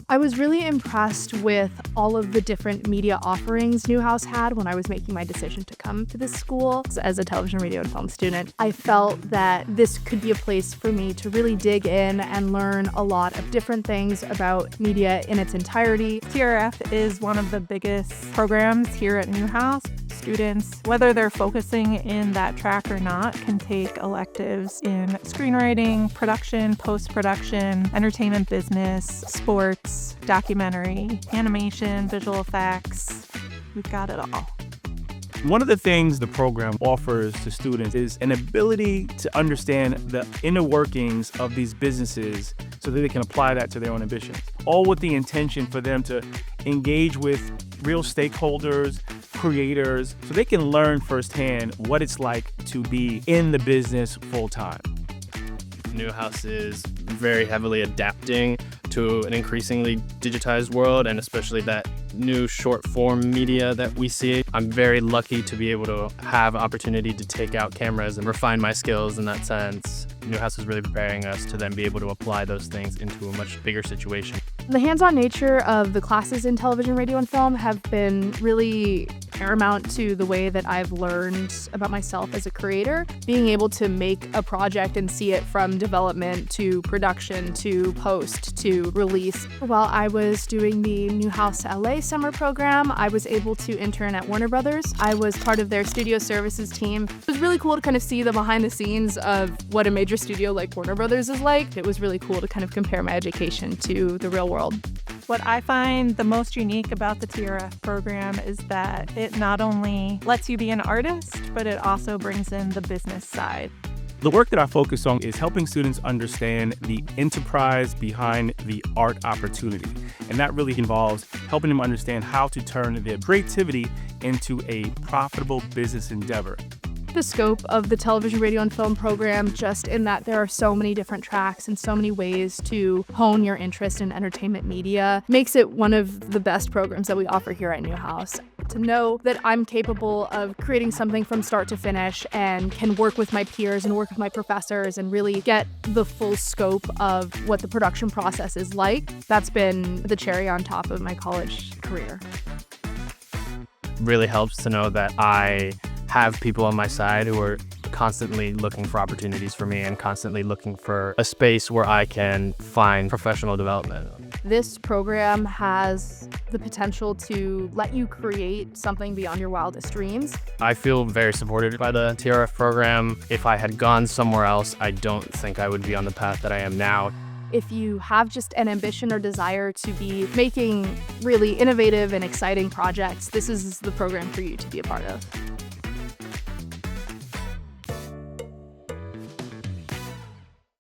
I was really impressed with all of the different media offerings Newhouse had when I was making my decision to come to this school. As a television, radio, and film student, I felt that this could be a place for me to really dig in and learn a lot of different things about media in its entirety. TRF is one of the biggest programs here at Newhouse. Students, whether they're focusing in that track or not, can take electives in screenwriting, production, post-production, entertainment business, sports, documentary, animation, visual effects. We've got it all. One of the things the program offers to students is an ability to understand the inner workings of these businesses so that they can apply that to their own ambitions, all with the intention for them to engage with real stakeholders, creators, so they can learn firsthand what it's like to be in the business full time. Newhouse is very heavily adapting to an increasingly digitized world, and especially that new short form media that we see. I'm very lucky to be able to have opportunity to take out cameras and refine my skills in that sense. Newhouse is really preparing us to then be able to apply those things into a much bigger situation. The hands-on nature of the classes in television, radio, and film have been really paramount to the way that I've learned about myself as a creator. Being able to make a project and see it from development to production to post to release. While I was doing the Newhouse LA summer program, I was able to intern at Warner Brothers. I was part of their studio services team. It was really cool to kind of see the behind the scenes of what a major studio like Warner Brothers is like. It was really cool to kind of compare my education to the real world. What I find the most unique about the TRF program is that it not only lets you be an artist, but it also brings in the business side. The work that I focus on is helping students understand the enterprise behind the art opportunity. And that really involves helping them understand how to turn their creativity into a profitable business endeavor. The scope of the television, radio, and film program, just in that there are so many different tracks and so many ways to hone your interest in entertainment media, makes it one of the best programs that we offer here at Newhouse. To know that I'm capable of creating something from start to finish and can work with my peers and work with my professors and really get the full scope of what the production process is like, that's been the cherry on top of my college career. Really helps to know that I have people on my side who are constantly looking for opportunities for me and constantly looking for a space where I can find professional development. This program has the potential to let you create something beyond your wildest dreams. I feel very supported by the TRF program. If I had gone somewhere else, I don't think I would be on the path that I am now. If you have just an ambition or desire to be making really innovative and exciting projects, this is the program for you to be a part of.